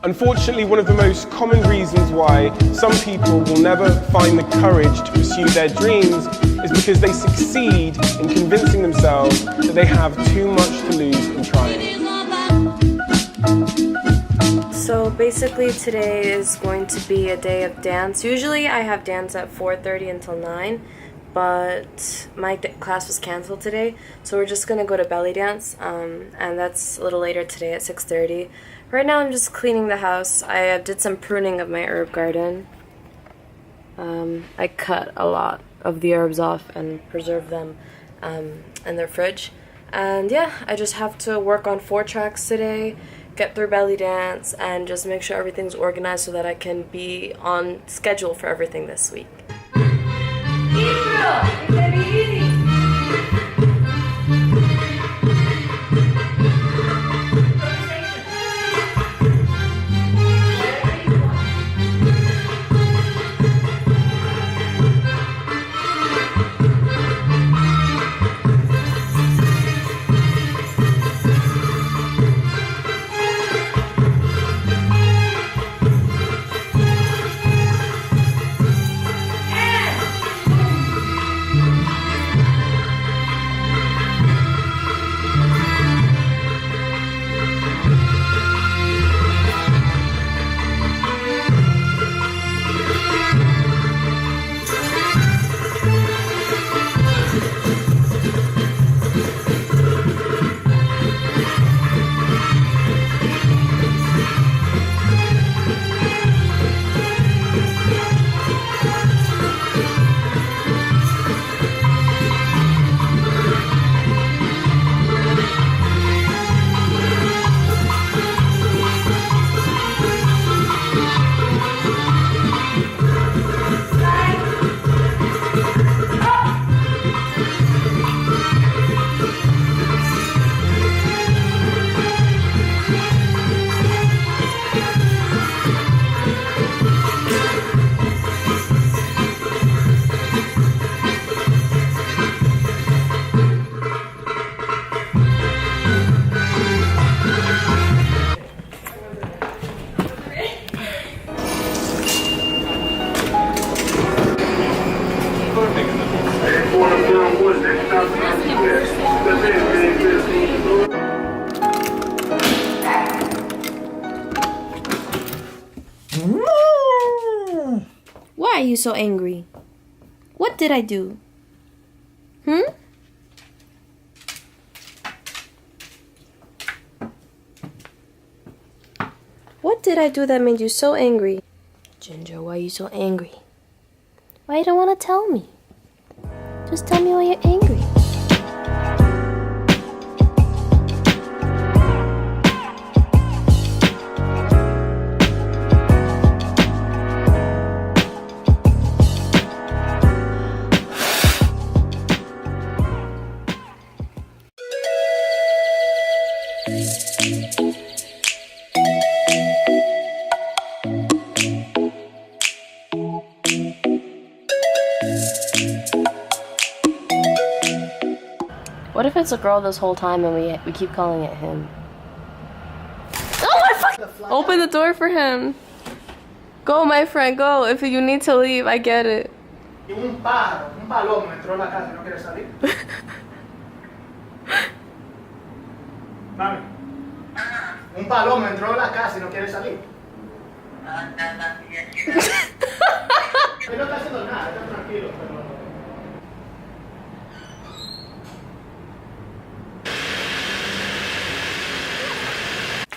Unfortunately, one of the most common reasons why some people will never find the courage to pursue their dreams is because they succeed in convincing themselves that they have too much to lose in trying. So basically today is going to be a day of dance. Usually I have dance at 4:30 until 9, but my class was canceled today, so we're just gonna go to belly dance, and that's a little later today at 6:30. Right now I'm just cleaning the house. I did some pruning of my herb garden. I cut a lot of the herbs off and preserved them in their fridge. And yeah, I just have to work on 4 tracks today, get through belly dance, and just make sure everything's organized so that I can be on schedule for everything this week. Why are you so angry? What did I do? What did I do that made you so angry? Ginger, why are you so angry? Why you don't want to tell me? Just tell me why you're angry. What if it's a girl this whole time and we keep calling it him? Oh my fuck! Open the door for him. Go, my friend, go. If you need to leave, I get it. Un palomo entró a la casa y no quiere salir. Mami. Un palomo entró a la casa y no quiere salir. Él no está haciendo nada, está tranquilo, pero...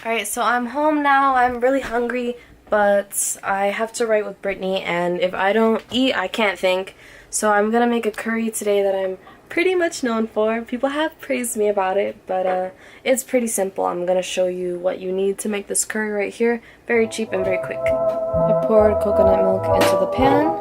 Alright, so I'm home now. I'm really hungry, but I have to write with Brittany, and if I don't eat, I can't think. So I'm gonna make a curry today that I'm pretty much known for. People have praised me about it, but it's pretty simple. I'm gonna show you what you need to make this curry right here. Very cheap and very quick. I poured coconut milk into the pan.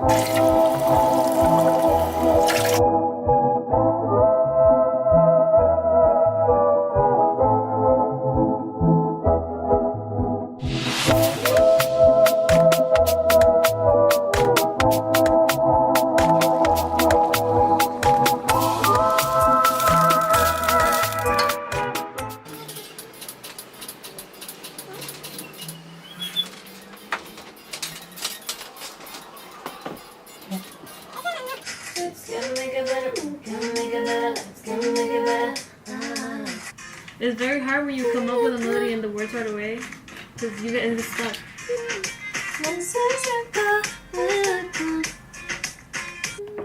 It's very hard when you come up with a melody and the words right away, because you get stuck.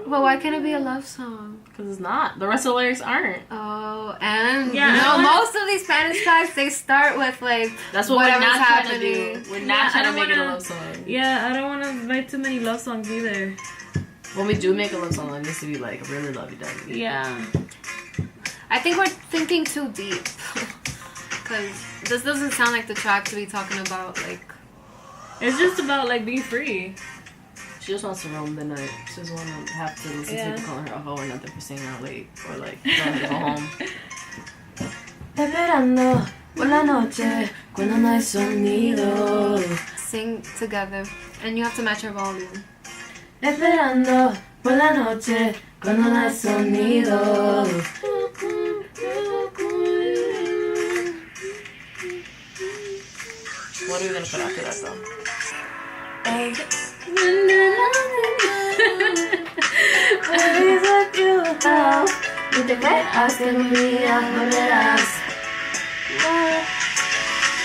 But why can't it be a love song? Because it's not. The rest of the lyrics aren't. Oh, and Yeah, no, most of these Spanish tracks, they start with like that's what we're whatever's not happening. trying to do. We're not trying to make it a love song. Yeah, I don't want to write too many love songs either. When we do make a love song, it needs to be like really lovey-dovey. Yeah. I think we're thinking too deep. Because this doesn't sound like the track to be talking about, like... It's just about, like, being free. She just wants to roam the night. She doesn't want to have to listen to people calling her a hoe or nothing for staying out late. Or, like, telling her to go home. Esperando por la noche cuando no hay sonido. Sing together. And you have to match your volume. Esperando por la noche cuando no hay sonido. What are we gonna put after that though?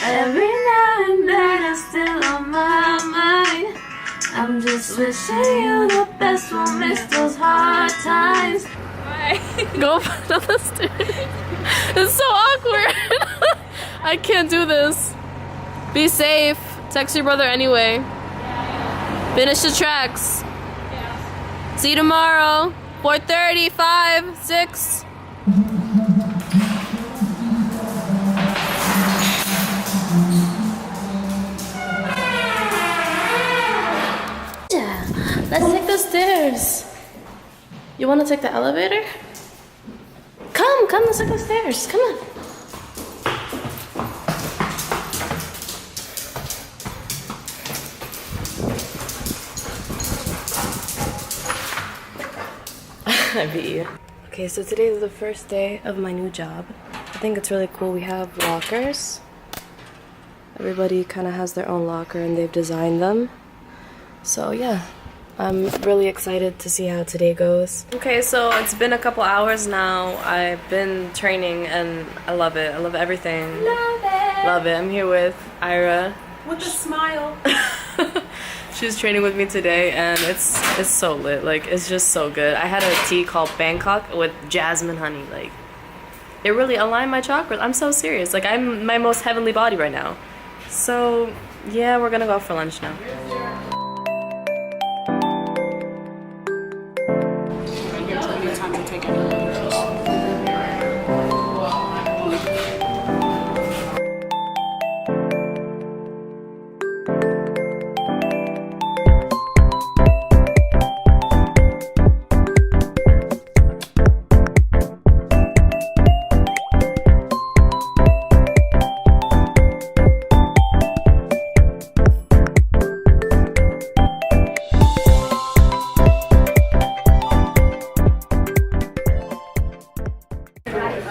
Every now and then it's still on my mind. I'm just wishing you the best will miss those hard times. Go up another stairs. It's so awkward. I can't do this. Be safe. Text your brother anyway. Finish the tracks. See you tomorrow. 4:30, 5, 6. Let's take the stairs. You want to take the elevator? Come, let's take the stairs. Come on. I beat you. Okay, so today is the first day of my new job. I think it's really cool. We have lockers. Everybody kind of has their own locker and they've designed them. So yeah, I'm really excited to see how today goes. Okay, so it's been a couple hours now. I've been training and I love it. I love everything. Love it. Love it. I'm here with Ira. With a smile. She's training with me today and it's so lit. Like, it's just so good. I had a tea called Bangkok with jasmine honey. Like, it really aligned my chakras. I'm so serious. Like, I'm my most heavenly body right now. So yeah, we're gonna go out for lunch now.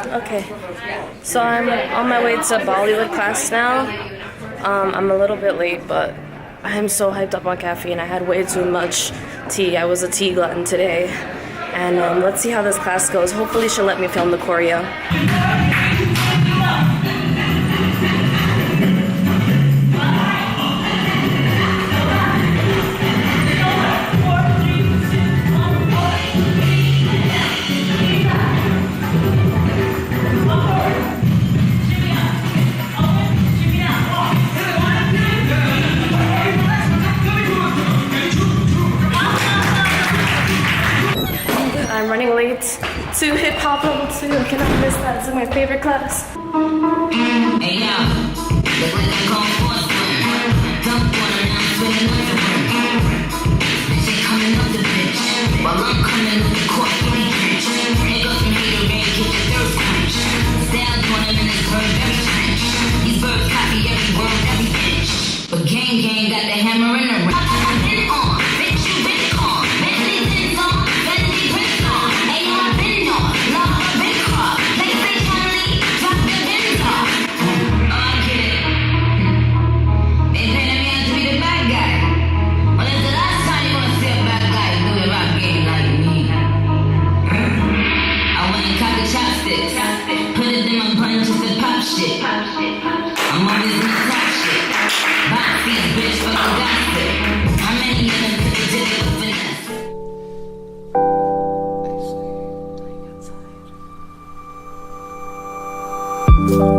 Okay, so I'm on my way to Bollywood class now. I'm a little bit late, but I'm so hyped up on caffeine. I had way too much tea. I was a tea glutton today. And let's see how this class goes. Hopefully she'll let me film the choreo. I'm running late to hip hop level 2. I cannot miss that. This is my favorite class. Hey now, look like I'm going for a swim. Dunk water, now I'm swimming with the wind. Bitch ain't coming up the bitch, while I'm coming up the court fully drenched. Here goes some hater rain, get your thirst quenched. Styles on them in this bird very trench. These birds copy every word, every inch. But gang got the hammer in the ring. I've been on, bitch you been on. Bentley been on, Bentley been on. Hey yo, I've been on, love her been cross. They say Charlie, drop the bins off. Oh, I get it. They painted me out to be the bad guy. Well, it's the last time you gonna see a bad guy do the rap game like me. I went and caught the chopsticks. Put it in my bun just to pop shit. I'm always in the top shit. Box these bitch fucking gossip. How many of them could have did it with finesse?